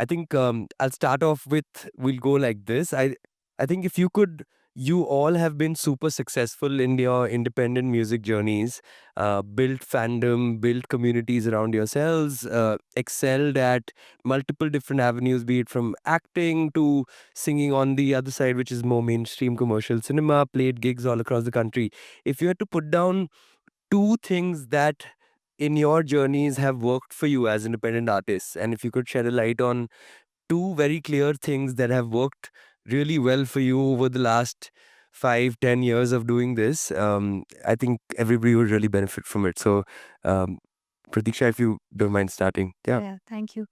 I think I'll start off with, we'll go like this. I think if you all have been super successful in your independent music journeys, built fandom, built communities around yourselves, excelled at multiple different avenues, be it from acting to singing on the other side, which is more mainstream commercial cinema, played gigs all across the country. If you had to put down two things that in your journeys have worked for you as independent artists, and if you could shed a light on two very clear things that have worked really well for you over the last 5-10 years of doing this, I think everybody would really benefit from it. So, um, Prateeksha, if you don't mind starting. Yeah. Yeah, thank you.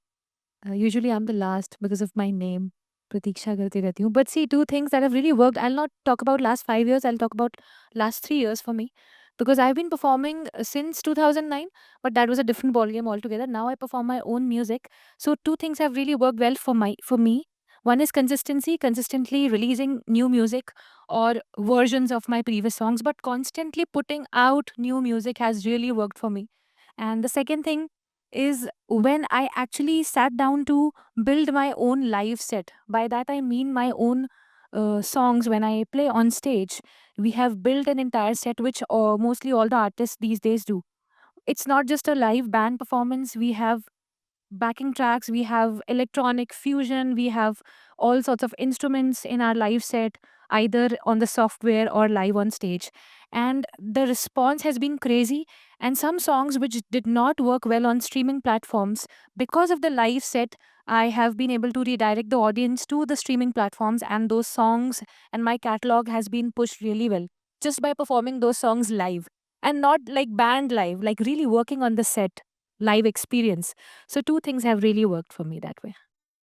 Usually I'm the last because of my name. Prateeksha करती रहती हूँ. But see, two things that have really worked. I'll not talk about last 5 years. I'll talk about last 3 years for me, because I've been performing since 2009. But that was a different ballgame altogether. Now I perform my own music. So two things have really worked well for me. One is consistency, consistently releasing new music or versions of my previous songs, but constantly putting out new music has really worked for me. And the second thing is when I actually sat down to build my own live set. By that I mean my own songs when I play on stage. We have built an entire set, which mostly all the artists these days do. It's not just a live band performance. We have backing tracks, we have electronic fusion, we have all sorts of instruments in our live set, either on the software or live on stage. And the response has been crazy. And some songs which did not work well on streaming platforms, because of the live set, I have been able to redirect the audience to the streaming platforms, and those songs and my catalog has been pushed really well just by performing those songs live, and not like band live, like really working on the set live experience. So two things have really worked for me that way.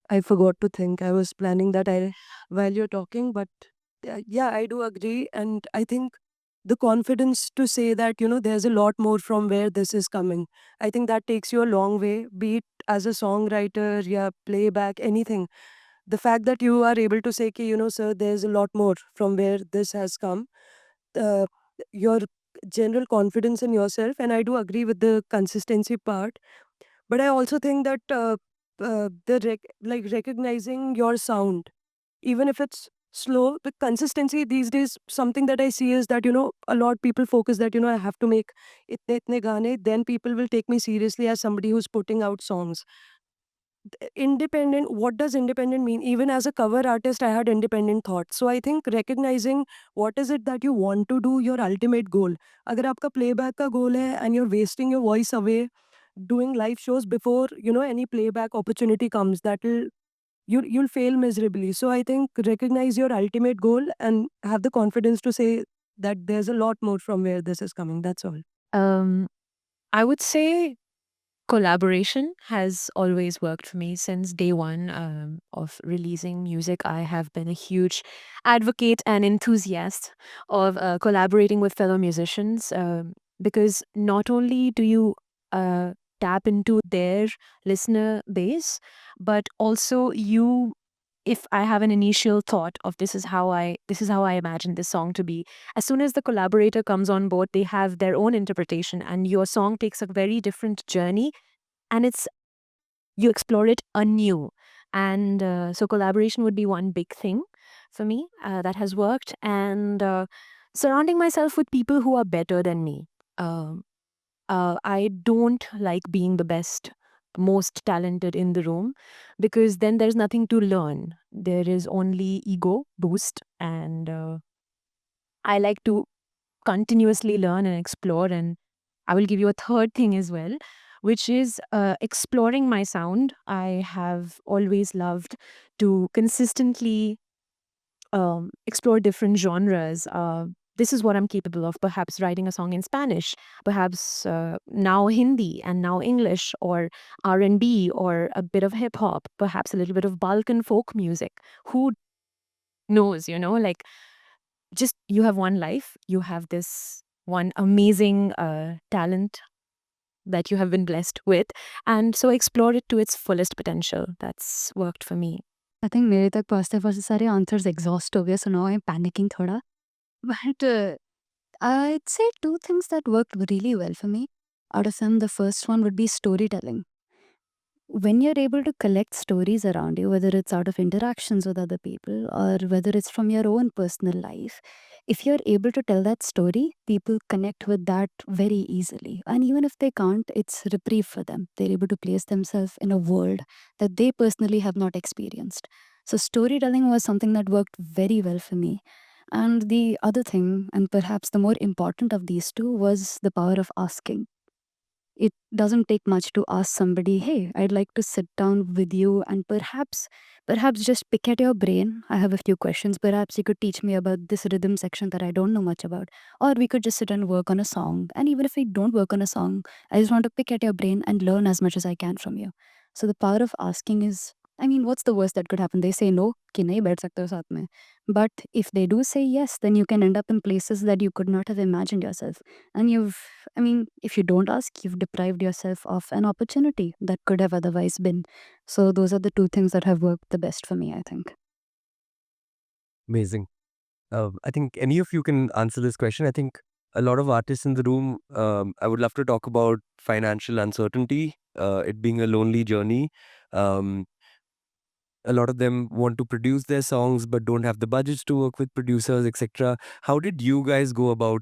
I forgot to think. I was planning that I while you're talking, but yeah, I do agree. And I think the confidence to say that, there's a lot more from where this is coming. I think that takes you a long way, be it as a songwriter, yeah, playback, anything. The fact that you are able to say, ki, sir, there's a lot more from where this has come. Uh, your general confidence in yourself. And I do agree with the consistency part. But I also think that like recognizing your sound, even if it's slow, the consistency these days, something that I see is that, a lot people focus that, I have to make itne gaane, then people will take me seriously as somebody who's putting out songs. Independent, what does independent mean? Even as a cover artist, I had independent thoughts. So I think recognizing what is it that you want to do, your ultimate goal. Agar aapka playback ka goal hai and you're wasting your voice away doing live shows before any playback opportunity comes, you'll fail miserably. So I think recognize your ultimate goal and have the confidence to say that there's a lot more from where this is coming. That's all. Um, I would say collaboration has always worked for me since day one of releasing music. I have been a huge advocate and enthusiast of collaborating with fellow musicians, because not only do you tap into their listener base, but also you, if I have an initial thought of this is how I imagine this song to be, as soon as the collaborator comes on board, they have their own interpretation, and your song takes a very different journey, and it's you explore it anew. And so collaboration would be one big thing for me that has worked, and surrounding myself with people who are better than me. Um, I don't like being the best, most talented in the room, because then there's nothing to learn. There is only ego boost, and I like to continuously learn and explore. And I will give you a third thing as well, which is exploring my sound. I have always loved to consistently explore different genres. This is what I'm capable of. Perhaps writing a song in Spanish, perhaps now Hindi and now English, or R&B, or a bit of hip hop, perhaps a little bit of Balkan folk music. Who knows? Like, just you have one life. You have this one amazing talent that you have been blessed with, and so explore it to its fullest potential. That's worked for me. I think मेरे तक पहुँचते-पहुँचते सारे answers exhaust हो गए, so now I'm panicking थोड़ा. But I'd say two things that worked really well for me. Out of them, the first one would be storytelling. when you're able to collect stories around you, whether it's out of interactions with other people or whether it's from your own personal life, if you're able to tell that story, people connect with that very easily. And even if they can't, it's reprieve for them. They're able to place themselves in a world that they personally have not experienced. So, storytelling was something that worked very well for me. And the other thing, and perhaps the more important of these two, was the power of asking. It doesn't take much to ask somebody, hey, I'd like to sit down with you and perhaps just pick at your brain. I have a few questions. Perhaps you could teach me about this rhythm section that I don't know much about. Or we could just sit and work on a song. And even if we don't work on a song, I just want to pick at your brain and learn as much as I can from you. So the power of asking is, I mean, what's the worst that could happen? They say no, कि नहीं बैठ सकते हो साथ में. But if they do say yes, then you can end up in places that you could not have imagined yourself. And I mean, if you don't ask, you've deprived yourself of an opportunity that could have otherwise been. So those are the two things that have worked the best for me, I think. Amazing. I think any of you can answer this question. I think a lot of artists in the room, I would love to talk about financial uncertainty, it being a lonely journey. Um, a lot of them want to produce their songs but don't have the budgets to work with producers, etc. How did you guys go about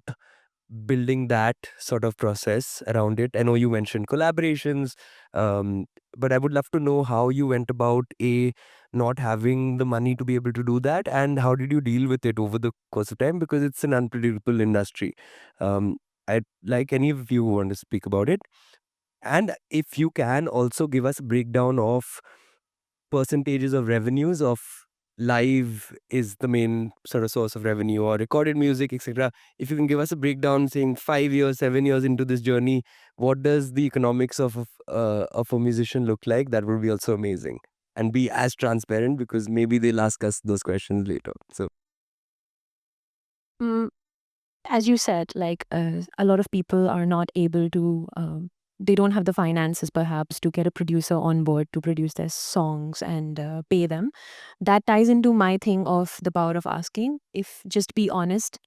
building that sort of process around it? I know you mentioned collaborations, um, but I would love to know how you went about not having the money to be able to do that, and how did you deal with it over the course of time, because it's an unpredictable industry. I'd like any of you who want to speak about it, and if you can also give us a breakdown of percentages of revenues of live is the main sort of source of revenue, or recorded music, etc. If you can give us a breakdown saying 5 years, 7 years into this journey, what does the economics of a musician look like, that would be also amazing, and be as transparent, because maybe they'll ask us those questions later. So Mm, as you said, like a lot of people are not able to, they don't have the finances perhaps to get a producer on board to produce their songs and pay them. That ties into my thing of the power of asking. If just be honest,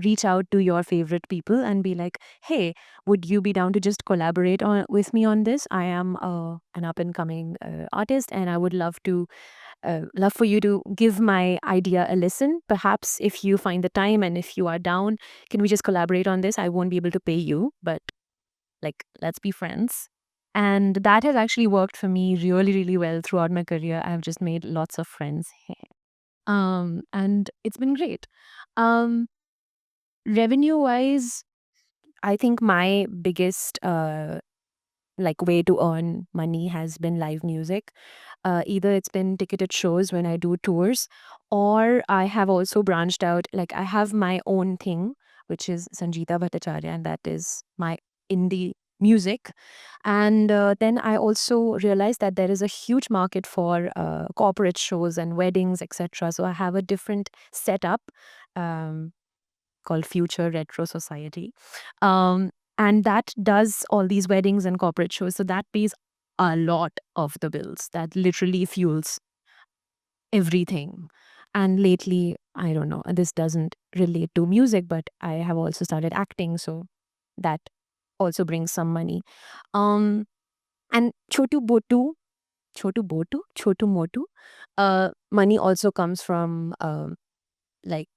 reach out to your favorite people and be like, hey, would you be down to just collaborate with me on this? I am an up and coming artist and I would love for you to give my idea a listen. Perhaps if you find the time and if you are down, can we just collaborate on this? I won't be able to pay you, but like, let's be friends. And that has actually worked for me really, really well throughout my career. I've just made lots of friends. And it's been great. Um, Revenue wise, I think my biggest like way to earn money has been live music. Either it's been ticketed shows when I do tours, or I have also branched out. Like I have my own thing, which is Sanjeeta Bhattacharya, and that is my indie music. And then I also realized that there is a huge market for corporate shows and weddings, etc. So I have a different setup. Um, Called Future Retro Society. Um, and that does all these weddings and corporate shows. So that pays a lot of the bills. That literally fuels everything. And lately, I don't know, this doesn't relate to music, but I have also started acting. So that also brings some money. Um, and Chotu Motu, money also comes from like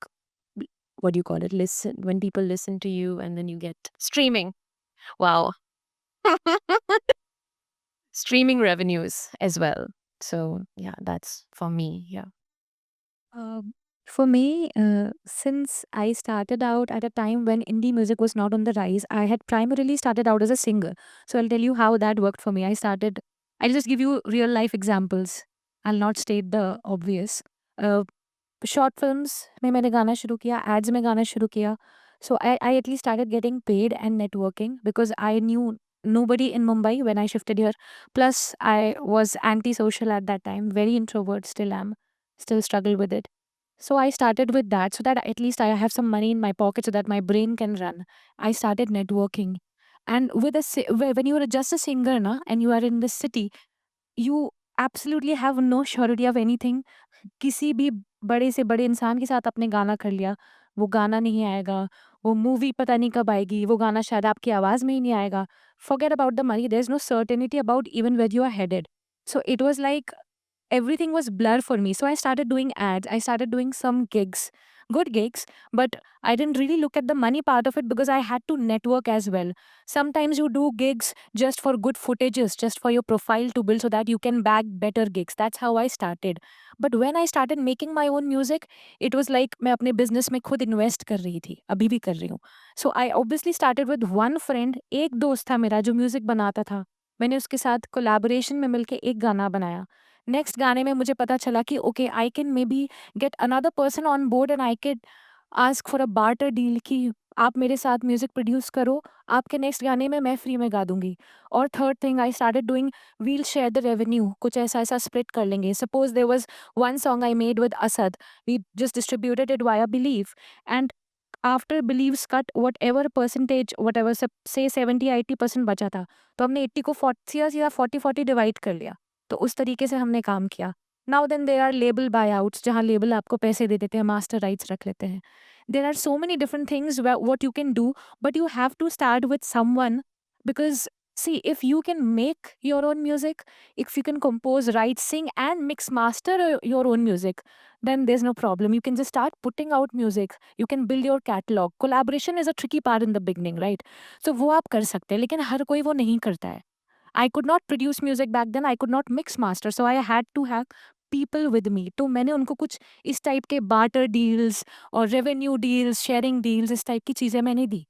what do you call it? Listen, when people listen to you and then you get streaming. Wow. Streaming revenues as well. So yeah, that's for me. Yeah. Um, for me, since I started out at a time when indie music was not on the rise, I had primarily started out as a singer. So I'll tell you how that worked for me. I'll just give you real life examples. I'll not state the obvious. Uh, short films में मैंने गाना शुरू किया, ads में गाना शुरू किया. So I at least started getting paid and networking because I knew nobody in Mumbai when I shifted here. Plus, I was antisocial at that time, very introvert, still am, still struggle with it. So I started with that so that at least I have some money in my pocket so that my brain can run. I started networking. And when you are just a singer na, and you are in the city, you absolutely have no surety of anything. किसी भी बड़े से बड़े इंसान के साथ आपने गाना कर लिया, वो गाना नहीं आएगा, वो मूवी पता नहीं कब आएगी, वो गाना शायद आपकी आवाज़ में ही नहीं आएगा। Forget about the money, there's no certainty about even where you are headed. So it was like everything was blur for me. So I started doing ads, I started doing some gigs, good gigs, but I didn't really look at the money part of it because I had to network as well. Sometimes you do gigs just for good footages, just for your profile to build so that you can bag better gigs. That's how I started. But when I started making my own music, it was like मैं अपने business में खुद invest कर रही थी, अभी भी कर रही हूँ. So I obviously started with one friend, एक दोस्त था मेरा जो म्यूजिक बनाता था. मैंने उसके साथ कोलैबोरेशन में मिलके एक गाना बनाया. नेक्स्ट गाने में मुझे पता चला कि okay I can may be get another person on board and I can ask for a barter deal कि आप मेरे साथ म्यूजिक प्रोड्यूस करो, आपके नेक्स्ट गाने में मैं फ्री में गा दूंगी. और third thing I started doing we'll share the revenue, कुछ ऐसा ऐसा स्प्लिट कर लेंगे. Suppose there was one song I made with Asad, we just distributed it via Believe and after Believe's cut whatever percentage whatever say 70-80% बचा था, तो हमने 80 को 40 या 40-40 डिवाइड कर लिया. तो उस तरीके से हमने काम किया. Now then there are label buyouts जहाँ लेबल आपको पैसे दे देते हैं, मास्टर राइट्स रख लेते हैं. There are so many different things what you can do, but you have to start with someone because see if you can make your own music, if you can compose, write, sing and mix master your own music, then there's no problem. You can just start putting out music, you can build your catalog. Collaboration is a tricky part in the beginning, right? So वो आप कर सकते हैं, लेकिन हर कोई वो नहीं करता है. I could not produce music back then, I could not mix master, so I had to have people with me. तो मैंने उनको कुछ इस टाइप के बार्टर डील्स और रेवेन्यू डील्स, शेयरिंग डील्स, इस टाइप की चीज़ें मैंने दी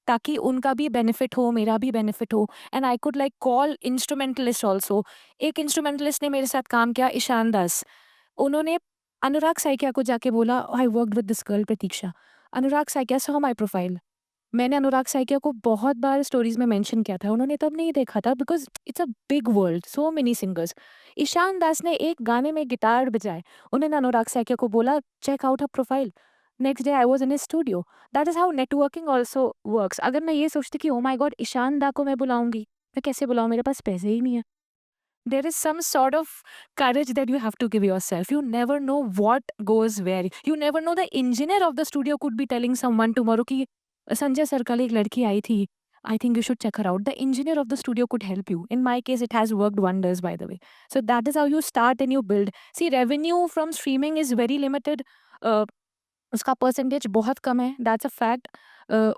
ताकि उनका भी बेनिफिट हो, मेरा भी बेनिफिट हो. And I could like call instrumentalist also. एक इंस्ट्रूमेंटलिस्ट ने मेरे साथ काम किया, ईशान दास. उन्होंने अनुराग साइकिया को जाके बोला, I worked with this girl Pratiksha. Anurag Saikia saw my profile. मैंने अनुराग साइकिया को बहुत बार स्टोरीज में मेंशन किया था, उन्होंने तब नहीं देखा था because it's a big world, so many singers. Ishaan Das ने एक गाने में गिटार बजाए, उन्होंने अनुराग साइकिया को बोला check out her profile. Next day I was in a studio. That is how networking also works. अगर मैं ये सोचती कि ओ माई गॉड ईशान दा को मैं बुलाऊंगी, मैं कैसे बुलाऊं, मेरे पास पैसे ही नहीं है. There is some sort of courage that you have to give yourself. You never know what goes where. You never know, the engineer of the studio could be telling someone tomorrow कि Sanjay sir कल एक लड़की आई थी, I think you should check her out. The engineer of the studio could help you. In my case, it has worked wonders, by the way. So that is how you start and you build. See, revenue from streaming is very limited. Uh, उसका percentage बहुत कम है, that's a fact.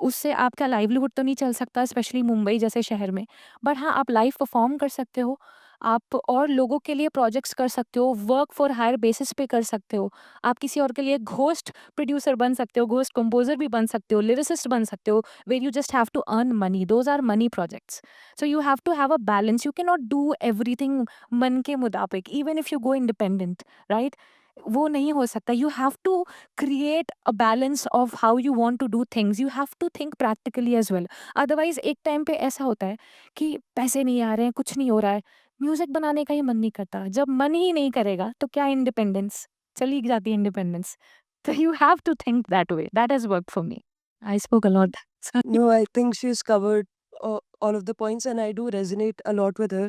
उससे आपका livelihood तो नहीं चल सकता, specially Mumbai जैसे शहर में. बट हाँ, आप लाइव परफॉर्म कर सकते हो, आप और लोगों के लिए प्रोजेक्ट्स कर सकते हो, वर्क फॉर हायर बेसिस पे कर सकते हो. आप किसी और के लिए घोस्ट प्रोड्यूसर बन सकते हो, घोस्ट कंपोजर भी बन सकते हो, लिरिसिस्ट बन सकते हो, where you just have to earn money. Those are money projects. So you have to have a balance. You can not do everything मन के मुताबिक, even if you go independent, right? वो नहीं हो सकता. You have to create a balance of how you want to do things. You have to think practically as well. Otherwise एक time पे ऐसा होता है कि पैसे नहीं आ रहे हैं, कुछ नहीं हो रहा है, म्यूजिक बनाने का ही मन नहीं करता. जब मन ही नहीं करेगा तो क्या इंडिपेंडेंस, चली जाती है इंडिपेंडेंस. तो you have to think that way. That has work for me. I spoke a lot. No, I think she's covered all of the points, and I do resonate a lot with her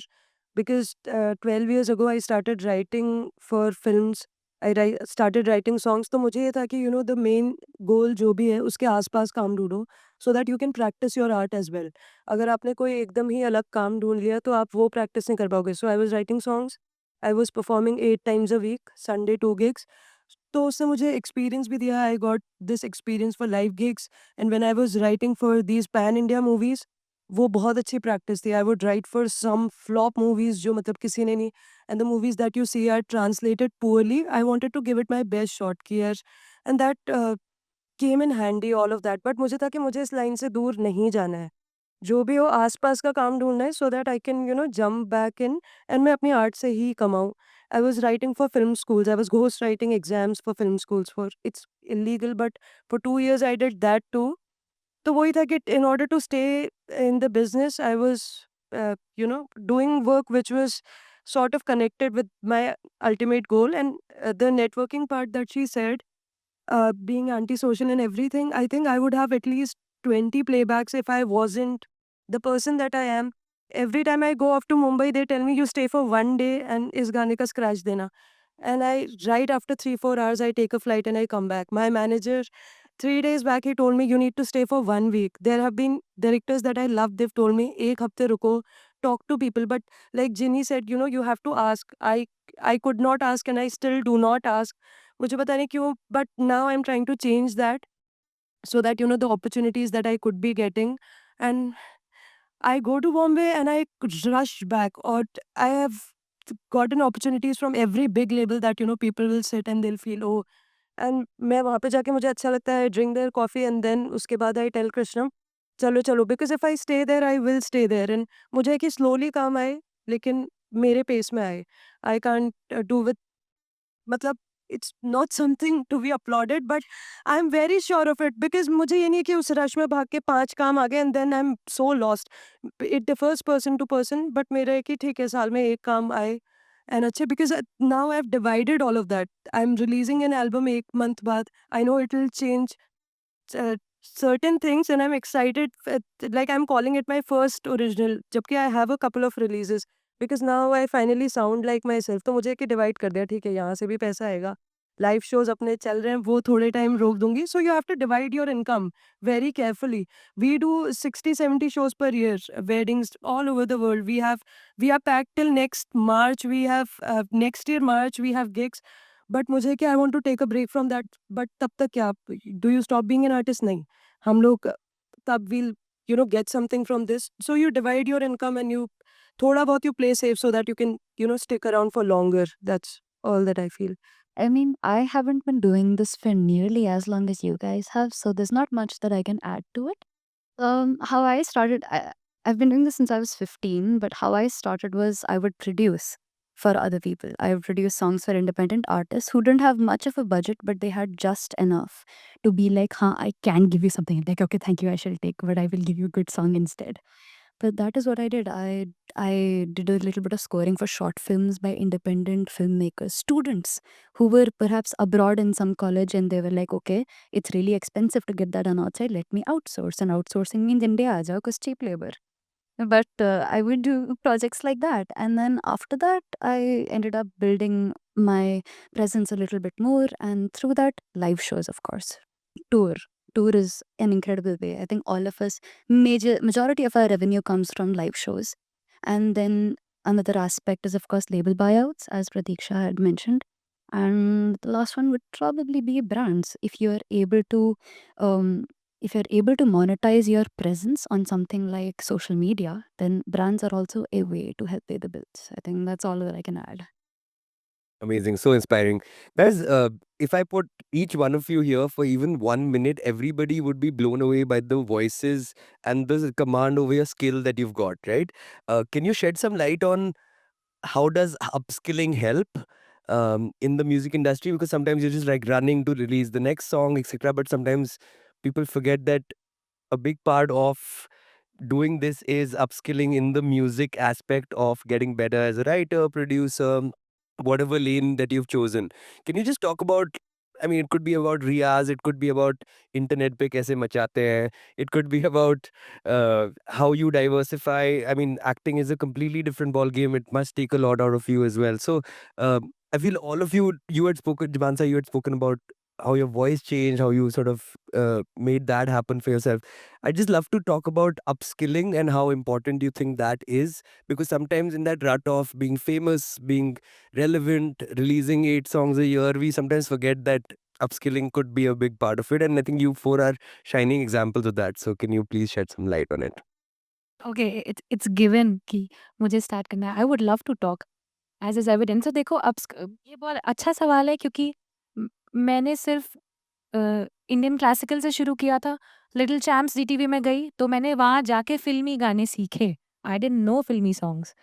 because 12 years ago I started writing for films. Started writing songs. तो मुझे ये था कि the main goal जो भी है उसके आसपास काम ढूंढो so that you can practice your art as well. अगर आपने कोई एकदम ही अलग काम ढूंढ लिया तो आप वो practice नहीं कर पाओगे. So I was writing songs. I was performing 8 times a week, Sunday 2 gigs. तो उससे मुझे एक्सपीरियंस भी दिया. I got this experience for live gigs, and when I was writing for these pan India movies, वो बहुत अच्छी practice थी. I would write for some flop movies जो मतलब किसी ने नहीं, and the movies that you see are translated poorly. I wanted to give it my best shot कि यार, and that came in handy all of that. But मुझे था कि मुझे इस लाइन से दूर नहीं जाना है. जो भी हो आस-पास का काम ढूँढना है so that I can jump back in and मैं अपनी आर्ट से ही कमाऊँ. I was writing for film schools. I was ghost writing exams for film schools. For it's illegal, but for 2 years I did that too. तो वही था कि in order to stay in the business, I was doing work which was sort of connected with my ultimate goal. And the networking part that she said, being antisocial and everything, I think I would have at least 20 playbacks if I wasn't the person that I am. Every time I go off to Mumbai, they tell me you stay for one day and is gaane ka scratch dena. And right after 3-4 hours, I take a flight and I come back. My manager 3 days back he told me you need to stay for 1 week. There have been directors that I love, they've told me ek hafte ruko, talk to people. But like Ginny said, you have to ask. I could not ask and I still do not ask. मुझे पता नहीं क्यों, but now I'm trying to change that so that the opportunities that I could be getting, and I go to Bombay and I rush back, or I have gotten opportunities from every big label that people will sit and they'll feel, oh, and मैं वहाँ पे जाके मुझे अच्छा लगता है, drink there coffee and then उसके बाद आई टेल कृष्णम चलो, चलो, because if I stay there I will stay there, and मुझे है कि स्लोली काम आए लेकिन मेरे पेस में आए। आई कांट डू विद, मतलब it's not something to be uploaded, but I am very sure of it, because मुझे ये नहीं है कि उस रश में भाग के 5 काम आ गए and then I am so lost. It differs person to person, but मेरा है कि ठीक है, साल में 1 काम आए एंड अच्छे, because now I've divided all of that. I'm releasing an album 1 month बाद. I know it will change certain things and I'm excited. Like I'm calling it my first original, जबकि I have a couple of releases because now I finally sound like myself. तो मुझे कि divide कर दिया, ठीक है, यहाँ से भी पैसा आएगा, लाइव शोज अपने चल रहे हैं, वो थोड़े टाइम रोक दूंगी. So you have to divide your income very carefully. We do 60-70 shows per year, weddings all over the world. We are packed till next March. We have next year March we have gigs. But मुझे क्या, I want to take a break from that. But तब तक क्या, do you stop being an artist? नहीं, हम लोग तब we'll get something from this. So you divide your income and you थोड़ा बहुत you play safe so that you can stick around for longer. That's all that I feel. I mean, I haven't been doing this for nearly as long as you guys have, so there's not much that I can add to it. How I started, I've been doing this since I was 15, but how I started was I would produce for other people. I would produce songs for independent artists who didn't have much of a budget, but they had just enough to be like, huh, I can give you something. Like, okay, thank you, I shall take, but I will give you a good song instead. But that is what I did. I did a little bit of scoring for short films by independent filmmakers, students who were perhaps abroad in some college, and they were like, okay, it's really expensive to get that done outside. Let me outsource. And outsourcing means India aa jao, 'cause cheap labor. But I would do projects like that. And then after that, I ended up building my presence a little bit more. And through that, live shows, of course. Tour. Tour is an incredible way. I think all of us, majority of our revenue comes from live shows. And then another aspect is, of course, label buyouts, as Prateeksha had mentioned. And the last one would probably be brands. Um, if you're able to monetize your presence on something like social media, then brands are also a way to help pay the bills. I think that's all that I can add. Amazing, so inspiring. Guys, if I put each one of you here for even 1 minute, everybody would be blown away by the voices and the command over your skill that you've got, right? Can you shed some light on how does upskilling help in the music industry? Because sometimes you're just like running to release the next song, etc. But sometimes people forget that a big part of doing this is upskilling in the music aspect of getting better as a writer, producer, whatever lane that you've chosen. Can you just talk about, I mean, it could be about Riyaz, it could be about internet pe kaise machate hain, it could be about how you diversify. I mean, acting is a completely different ball game. It must take a lot out of you as well. So I feel all of you had spoken, Mansa, you had spoken about how your voice changed, how you sort of made that happen for yourself. I just love to talk about upskilling and how important you think that is, because sometimes in that rut of being famous, being relevant, releasing 8 songs a year, we sometimes forget that upskilling could be a big part of it. And I think you four are shining examples of that. So can you please shed some light on it? Okay, it's given कि मुझे start करना है। I would love to talk as is evidence. तो देखो ये बहुत अच्छा सवाल है क्योंकि मैंने सिर्फ इंडियन क्लासिकल से शुरू किया था। लिटिल चैम्प्स जीटीवी में गई तो मैंने वहाँ जाके फ़िल्मी गाने सीखे। आई डिडन्ट नो फ़िल्मी सॉन्ग्स।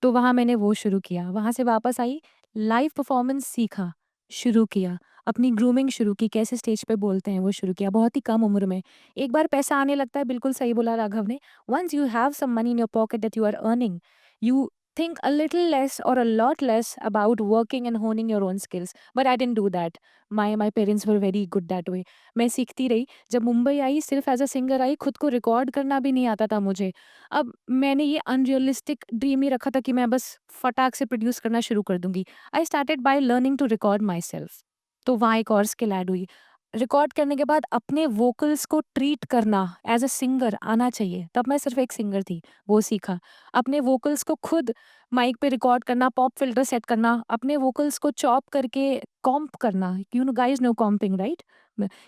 तो वहाँ मैंने वो शुरू किया। वहाँ से वापस आई, लाइव परफ़ॉर्मेंस सीखा, शुरू किया, अपनी ग्रूमिंग शुरू की, कैसे स्टेज पे बोलते हैं वो शुरू किया, बहुत ही कम उम्र में। एक बार पैसा आने लगता है, बिल्कुल सही बोला राघव ने, once you have some money in your pocket that you are earning, you think a little less or a lot less about working and honing your own skills. But I didn't do that. My parents were very good that way. मैं सीखती रही। जब मुंबई आई सिर्फ as a singer आई, खुद को record करना भी नहीं आता था मुझे। अब मैंने ये अनरियलिस्टिक ड्रीम नहीं रखा था कि मैं बस फटाक से प्रोड्यूस करना शुरू कर दूँगी। I started by learning to record myself. तो वहाँ एक और स्किल ऐड हुई। रिकॉर्ड करने के बाद अपने वोकल्स को ट्रीट करना एज अ सिंगर आना चाहिए। तब मैं सिर्फ एक सिंगर थी, वो सीखा। अपने वोकल्स को खुद माइक पे रिकॉर्ड करना, पॉप फिल्टर सेट करना, अपने वोकल्स को चॉप करके कॉम्प करना, you know guys no comping right,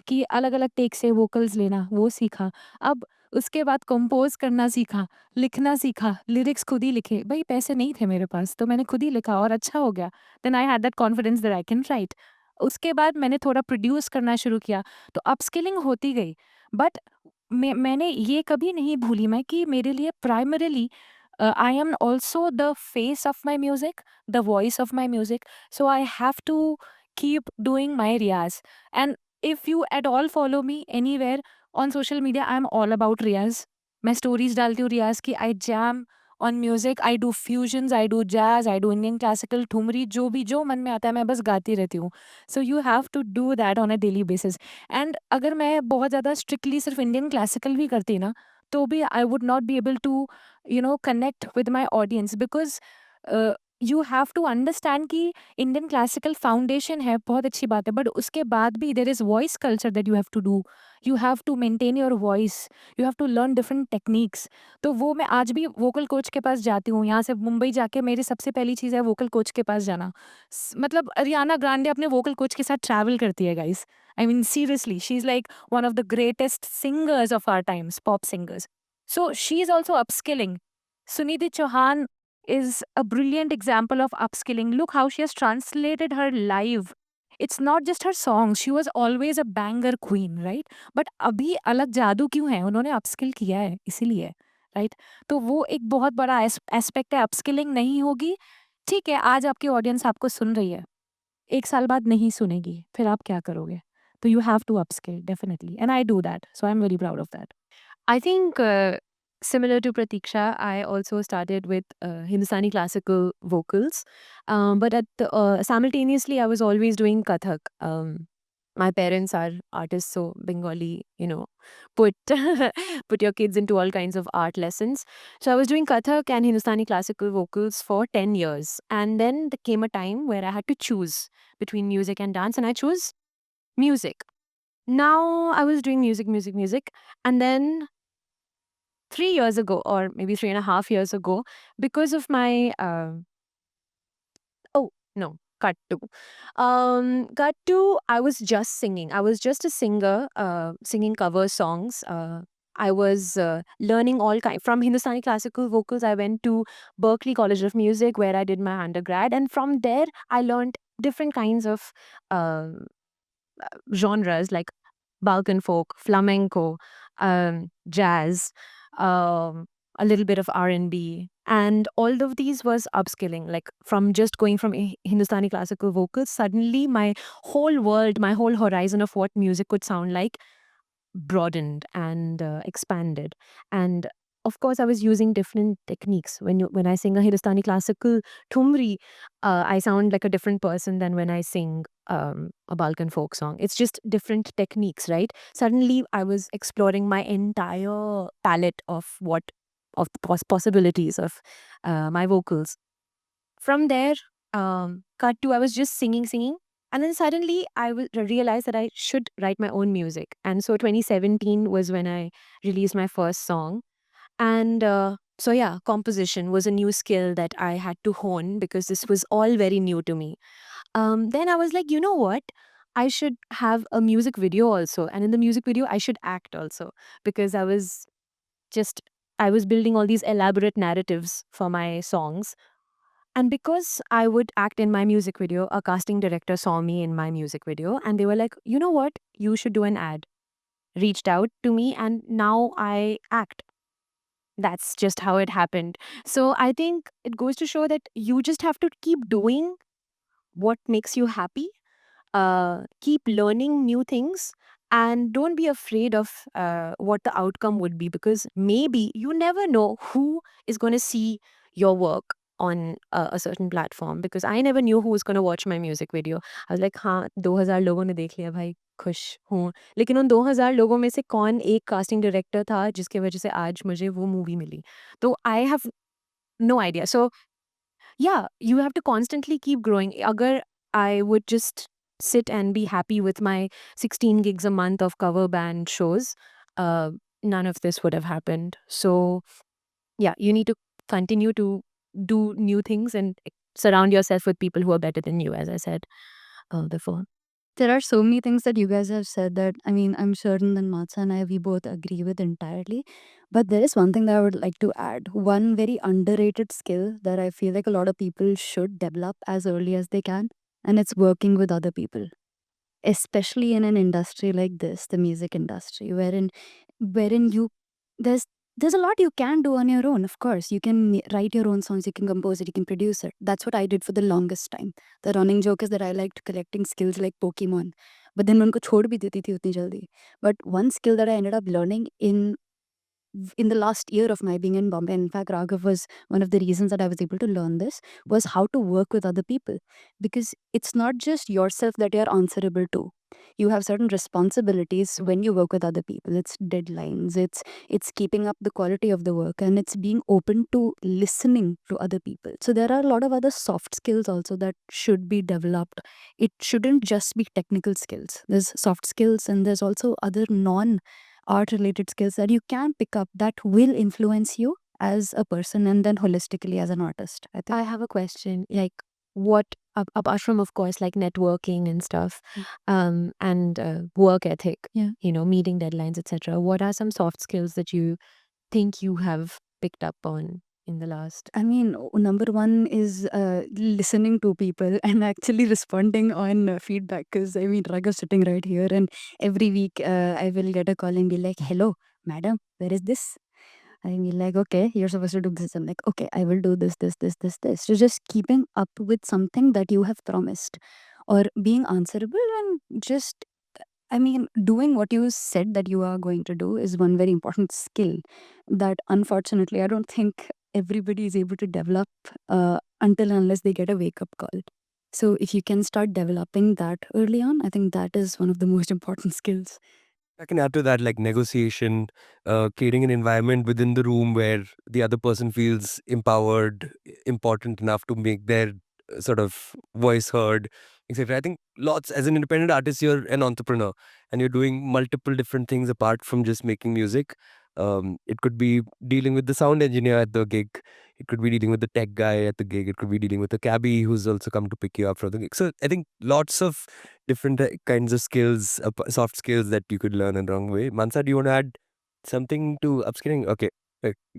कि अलग अलग टेक से वोकल्स लेना, वो सीखा। अब उसके बाद कंपोज करना सीखा, लिखना सीखा, लिरिक्स खुद ही लिखे। भाई पैसे नहीं थे मेरे पास, तो मैंने खुद ही लिखा और अच्छा हो गया। Then I had that confidence that I can write. उसके बाद मैंने थोड़ा प्रोड्यूस करना शुरू किया, तो अपस्किलिंग होती गई। बट मैंने ये कभी नहीं भूली मैं कि मेरे लिए primarily I am also the face of my music, the voice of my music. So I have to keep doing my riyaz. And if you at all follow me anywhere on social media, I am all about riyaz. मैं stories डालती हूँ रियाज की, I jam on music, I do fusions, I do jazz, I do Indian classical, thumri, जो भी जो मन में आता है मैं बस गाती रहती हूँ। So you have to do that on a daily basis. And अगर मैं बहुत ज़्यादा स्ट्रिक्टली सिर्फ इंडियन क्लासिकल भी करती ना, तो भी I would not be able to connect with my audience, because you have to understand कि इंडियन क्लासिकल फाउंडेशन है, बहुत अच्छी बात है, बट उसके बाद भी there is voice culture that you have to do. You have to maintain your voice, you have to learn different techniques. तो वो मैं आज भी वोकल कोच के पास जाती हूँ। यहाँ से मुंबई जाके मेरी सबसे पहली चीज़ है वोकल कोच के पास जाना। मतलब अरियाना ग्रांडे अपने वोकल कोच के साथ ट्रैवल करती है guys. I mean seriously, she is like one of the greatest singers of our times, pop singers. So she is also upskilling. Sunidhi Chauhan is a brilliant example of upskilling. Look how she has translated her live. It's not just her songs. She was always a banger queen, right? But अभी अलग जादू क्यों है? उन्होंने upskill किया है इसीलिए, right? तो वो एक बहुत बड़ा एस्पेक्ट है। अपस्किलिंग नहीं होगी, ठीक है, आज आपकी ऑडियंस आपको सुन रही है, एक साल बाद नहीं सुनेगी, फिर आप क्या करोगे? तो you have to upskill definitely, and I do that, so I am very proud of that. I think similar to Prateeksha, I also started with Hindustani classical vocals, but simultaneously I was always doing Kathak. My parents are artists, so Bengali, put put your kids into all kinds of art lessons. So I was doing Kathak and Hindustani classical vocals for 10 years, and then there came a time where I had to choose between music and dance, and I chose music. Now I was doing music, and then 3 years ago, or maybe 3.5 years ago, because of my oh no, cut to I was just singing. I was just a singer, singing cover songs. I was learning all kind from Hindustani classical vocals. I went to Berklee College of Music where I did my undergrad, and from there I learned different kinds of uh, genres like Balkan folk, flamenco, jazz, a little bit of R&B. And all of these was upskilling. Like from just going from Hindustani classical vocals, suddenly my whole world, my whole horizon of what music could sound like broadened and expanded. And of course, I was using different techniques. When I sing a Hindustani classical thumri, I sound like a different person than when I sing a Balkan folk song. It's just different techniques, right? Suddenly, I was exploring my entire palette of the possibilities of my vocals. From there, cut to I was just singing, and then suddenly realized that I should write my own music. And so 2017 was when I released my first song. And so yeah, composition was a new skill that I had to hone because this was all very new to me. Then I was like, you know what? I should have a music video also. And in the music video, I should act also because just, I was building all these elaborate narratives for my songs. And because I would act in my music video, a casting director saw me in my music video and they were like, you know what? You should do an ad. Reached out to me and now I act. That's just how it happened. So I think it goes to show that you just have to keep doing what makes you happy, keep learning new things, and don't be afraid of what the outcome would be, because maybe you never know who is going to see your work on a certain platform. Because I never knew who was going to watch my music video. I was like, हाँ 2000 लोगों ने देख लिया भाई, खुश हूँ। लेकिन उन 2000 लोगों में से कौन एक कास्टिंग डायरेक्टर था जिसके वजह से आज मुझे वो मूवी मिली? तो I have no idea. So yeah, you have to constantly keep growing. Agar I would just sit and be happy with my 16 gigs a month of cover band shows, none of this would have happened. So yeah, you need to continue to do new things and surround yourself with people who are better than you, as I said before. There are so many things that you guys have said that, I mean, I'm certain that Matsa and I, we both agree with entirely. But there is one thing that I would like to add. One very underrated skill that I feel like a lot of people should develop as early as they can, and it's working with other people, especially in an industry like this, the music industry, wherein you there's there's a lot you can do on your own. Of course, you can write your own songs, you can compose it, you can produce it. That's what I did for the longest time. The running joke is that I liked collecting skills like Pokemon, but then मैं उनको छोड़ भी देती थी उतनी जल्दी. But one skill that I ended up learning in the last year of my being in Bombay, in fact, Raghav was one of the reasons that I was able to learn this, was how to work with other people. Because it's not just yourself that you're answerable to. You have certain responsibilities when you work with other people. It's deadlines, it's keeping up the quality of the work, and it's being open to listening to other people. So there are a lot of other soft skills also that should be developed. It shouldn't just be technical skills. There's soft skills and there's also other non art related skills that you can pick up that will influence you as a person and then holistically as an artist. I think. I have a question. Like, what apart from, of course, like networking and stuff, and work ethic, Yeah. meeting deadlines, etc. What are some soft skills that you think you have picked up on in the last? I mean, number one is listening to people and actually responding on feedback. Because I mean, Raghav's sitting right here, and every week I will get a call and be like, "Hello, madam, where is this?" I mean, like, okay, you're supposed to do this. I'm like, okay, I will do this, this, this, this, this. So just keeping up with something that you have promised or being answerable and just, I mean, doing what you said that you are going to do is one very important skill that unfortunately I don't think everybody is able to develop until unless they get a wake up call. So if you can start developing that early on, I think that is one of the most important skills. I can add to that, like negotiation, creating an environment within the room where the other person feels empowered, important enough to make their sort of voice heard, etc. I think lots, as an independent artist, you're an entrepreneur and you're doing multiple different things apart from just making music. It could be dealing with the sound engineer at the gig. It could be dealing with the tech guy at the gig. It could be dealing with the cabbie who's also come to pick you up from the gig. So I think lots of different kinds of skills, soft skills that you could learn in the wrong way. Mansa, do you want to add something to upskilling? Okay,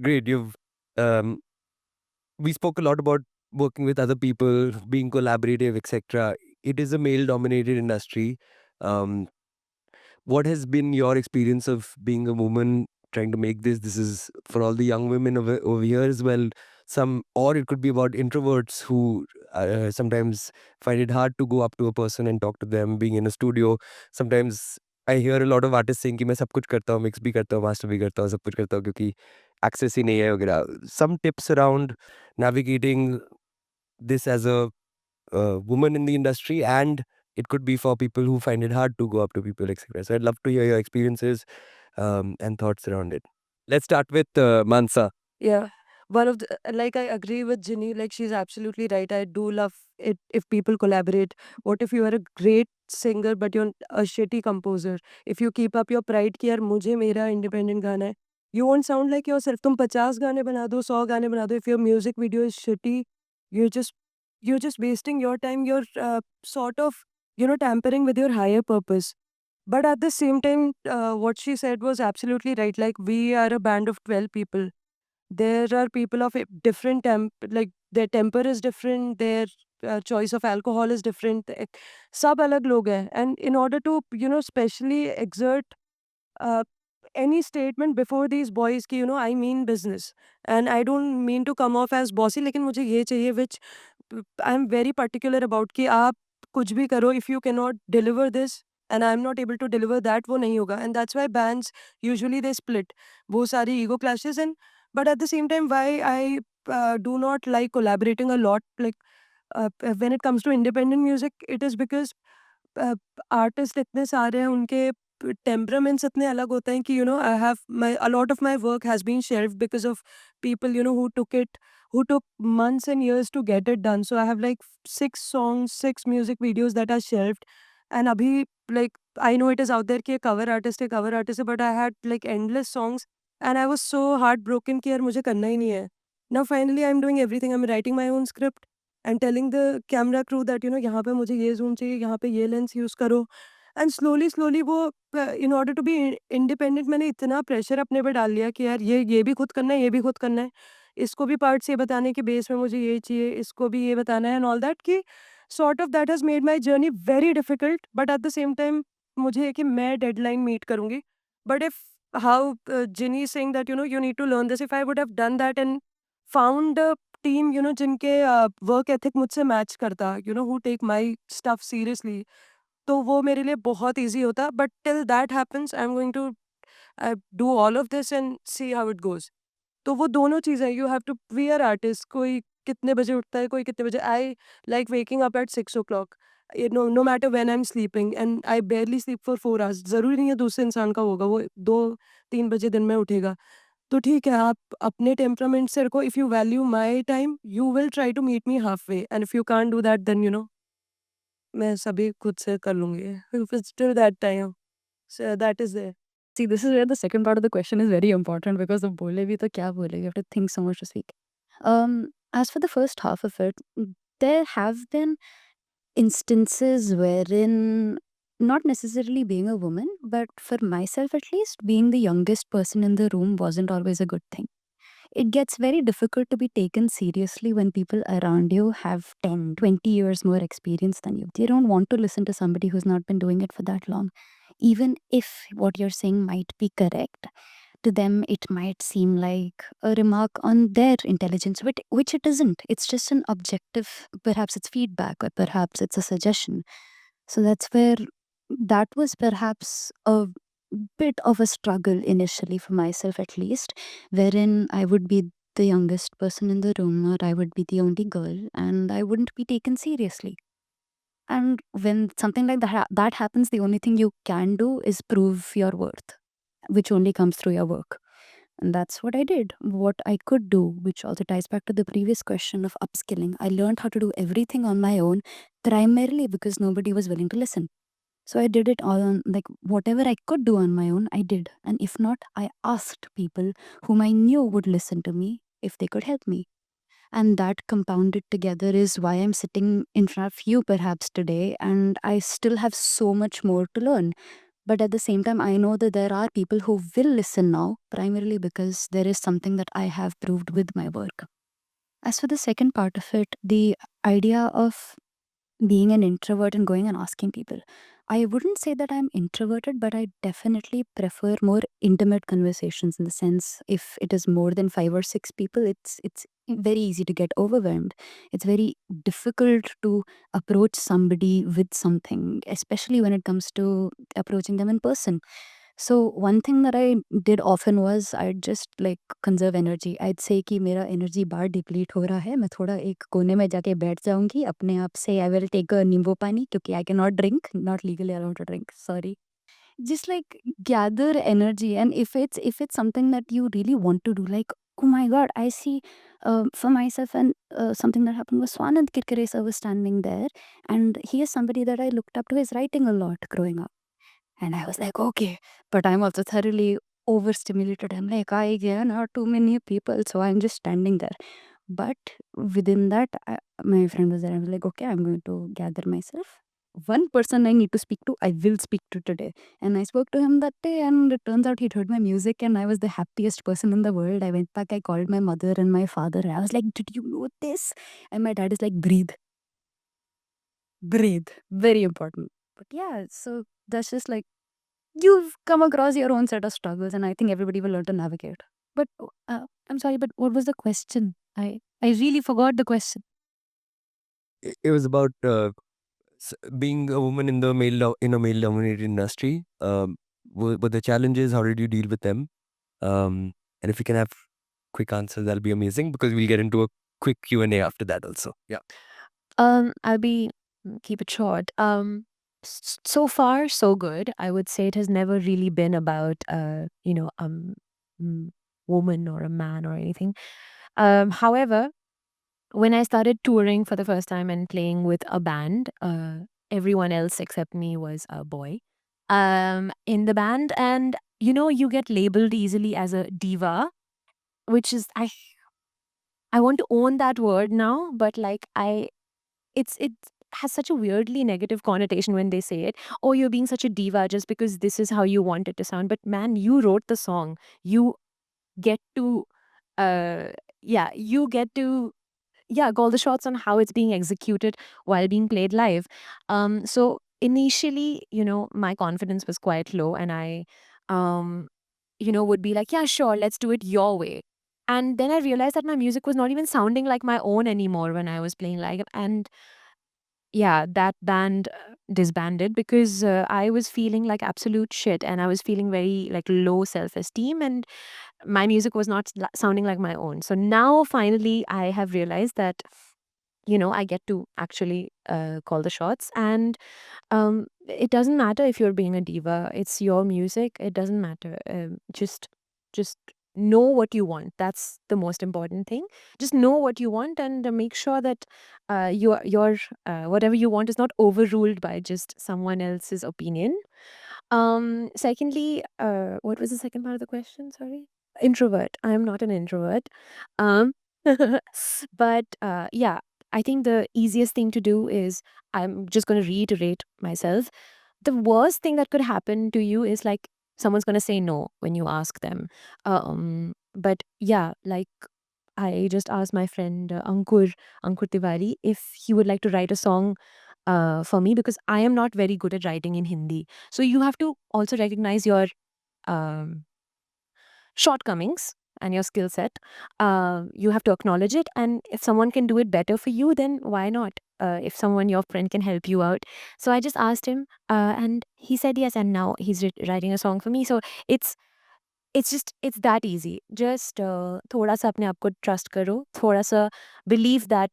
great. Um, we spoke a lot about working with other people, being collaborative, etc. It is a male-dominated industry. Um, what has been your experience of being a woman trying to make this? This is for all the young women over here as well. Or it could be about introverts who sometimes find it hard to go up to a person and talk to them. Being in a studio, sometimes I hear a lot of artists saying कि मैं सब कुछ करता हूँ, mix भी करता हूँ, master भी करता हूँ, सब कुछ करता हूँ क्योंकि access ही नहीं है वगैरह. Some tips around navigating this as a woman in the industry, and it could be for people who find it hard to go up to people, etc. So I'd love to hear your experiences and thoughts around it. Let's start with Mansa. Yeah. One of the, like, I agree with Ginny. Like, she's absolutely right. I do love it if people collaborate. What if you are a great singer but you're a shitty composer? If you keep up your pride कि यार मुझे मेरा independent गाना है, you won't sound like yourself. तुम 50 गाने बना दो, 100 गाने बना दो. If your music video is shitty, you're just you're just wasting your time. You're sort of, tampering with your higher purpose. But at the same time, what she said was absolutely right. Like, we are a band of 12 people. There are people of a different like their temper is different, their choice of alcohol is different. सब अलग लोग हैं, and in order to specially exert uh, any statement before these boys कि I mean business and I don't mean to come off as bossy, लेकिन मुझे ये चाहिए which I'm very particular about कि आप कुछ भी करो, if you cannot deliver this and I'm not able to deliver that, वो नहीं होगा. And that's why bands usually they split. वो सारी ego clashes, and but at the same time why I do not like collaborating a lot, like when it comes to independent music, it is because uh, artists इतने सारे हैं, उनके temperaments इतने अलग होते हैं कि I have a lot of my work has been shelved because of people who took months and years to get it done. So I have like 6 music videos that are shelved, and abhi, like, I know it is out there कि cover artist है, but I had like endless songs and I was so heartbroken कि यार मुझे करना ही नहीं है. Now finally I'm doing everything. I'm writing my own script and telling the camera crew that यहाँ पे मुझे ये zoom चाहिए, यहाँ पे ये lens use करो. एंड स्लोली वो in order to be independent मैंने इतना प्रेशर अपने पे डाल लिया कि यार ये भी खुद करना है, ये भी खुद करना है, इसको भी पार्ट्स ये बताने के बेस में मुझे ये चाहिए, इसको भी ये बताना है एंड ऑल दैट कि sort of that has made my journey very difficult, but at the same time मुझे है कि मैं डेडलाइन मीट करूँगी. But if how Ginny saying that you need to learn this, if I would have done that and found a team जिनके work ethic मुझसे match करता, who take my stuff seriously, तो वो मेरे लिए बहुत easy होता. But till that happens I am going to do all of this and see how it goes. तो वो दोनों चीज़ें you have to, we are artist, कोई कितने बजे उठता है, कोई कितने बजे. I like waking up at 6 o'clock, no matter when I am sleeping, and I barely sleep for 4 hours. ज़रूरी नहीं है दूसरे इंसान का होगा वो 2-3 बजे दिन में उठेगा. तो ठीक है, आप अपने टेम्परामेंट से रखो. If you value my time you will try to meet me half way, and if you can't do that then मैं सभी खुद से कर लूँगी. If it's till that time, so that is there. See, this is where the second part of the question is very important because of bole bhi to kya bole, you have to think so much to speak. As for the first half of it, there have been instances wherein not necessarily being a woman, but for myself at least, being the youngest person in the room wasn't always a good thing. It gets very difficult to be taken seriously when people around you have 10, 20 years more experience than you. They don't want to listen to somebody who's not been doing it for that long. Even if what you're saying might be correct, to them it might seem like a remark on their intelligence, which it isn't. It's just an objective, perhaps it's feedback or perhaps it's a suggestion. So that's where that was perhaps a bit of a struggle initially for myself, at least, wherein I would be the youngest person in the room or I would be the only girl and I wouldn't be taken seriously. And when something like that happens, the only thing you can do is prove your worth, which only comes through your work. And that's what I did. What I could do, which also ties back to the previous question of upskilling, I learned how to do everything on my own, primarily because nobody was willing to listen. So I did it all on, like, whatever I could do on my own, I did. And if not, I asked people whom I knew would listen to me if they could help me. And that compounded together is why I'm sitting in front of you perhaps today, and I still have so much more to learn. But at the same time, I know that there are people who will listen now, primarily because there is something that I have proved with my work. As for the second part of it, the idea of being an introvert and going and asking people. I wouldn't say that I'm introverted, but I definitely prefer more intimate conversations, in the sense if it is more than 5 or 6 people, it's very easy to get overwhelmed. It's very difficult to approach somebody with something, especially when it comes to approaching them in person. So one thing that I did often was I'd just like conserve energy. I'd say कि मेरा energy bar deplete हो रहा है, मैं थोड़ा एक कोने में जाके बैठ जाऊंगी अपने आप से. I will take a नींबू पानी क्योंकि I cannot drink, not legally allowed to drink, sorry. Just like gather energy, and if it's something that you really want to do, like, oh my god, I see for myself, and something that happened was Swanand Kirkare sir was standing there, and he is somebody that I looked up to. His writing a lot growing up. And I was like, okay, but I'm also thoroughly overstimulated. I'm like, there are too many people, so I'm just standing there. But within that, my friend was there. I was like, okay, I'm going to gather myself. One person I need to speak to, I will speak to today. And I spoke to him that day, and it turns out he'd heard my music, and I was the happiest person in the world. I went back, I called my mother and my father. I was like, did you know this? And my dad is like, breathe. Breathe. Very important. But yeah, so that's just like, you've come across your own set of struggles, and I think everybody will learn to navigate. But I'm sorry, but what was the question? I really forgot the question. It was about being a woman in in a male-dominated industry. What the challenges? How did you deal with them? And if you can have quick answers, that'll be amazing because we'll get into a quick Q&A after that also. Yeah. I'll be keep it short. So far, so good. I would say it has never really been about, mm, woman or a man or anything. However, when I started touring for the first time and playing with a band, everyone else except me was a boy in the band. And, you get labeled easily as a diva, which is, I want to own that word now, but like, it has such a weirdly negative connotation when they say it. Oh, you're being such a diva just because this is how you want it to sound. But man, you wrote the song. You get to, uh, you get to call the shots on how it's being executed while being played live. So initially, my confidence was quite low, and I, um, would be like, yeah, sure, let's do it your way. And then I realized that my music was not even sounding like my own anymore when I was playing live. And yeah, that band disbanded because I was feeling like absolute shit, and I was feeling very like low self esteem, and my music was not sounding like my own. So now finally I have realized that I get to actually call the shots. And it doesn't matter if you're being a diva. It's your music. It doesn't matter. Just know what you want. That's the most important thing. Just know what you want, and make sure that your whatever you want is not overruled by just someone else's opinion. Secondly, what was the second part of the question? Sorry. Introvert. I am not an introvert. Um, but yeah, I think the easiest thing to do is, I'm just going to reiterate myself. The worst thing that could happen to you is like someone's going to say no when you ask them. But yeah, like I just asked my friend Ankur Tiwari if he would like to write a song for me, because I am not very good at writing in Hindi. So you have to also recognize your um, shortcomings and your skill set. You have to acknowledge it, and if someone can do it better for you, then why not? If someone, your friend, can help you out. So I just asked him, and he said yes, and now he's writing a song for me. So it's that easy. Just थोड़ा सा अपने आप को trust करो, थोड़ा सा believe that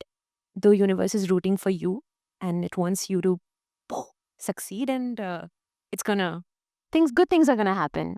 the universe is rooting for you, and it wants you to succeed, and it's gonna good things are gonna happen.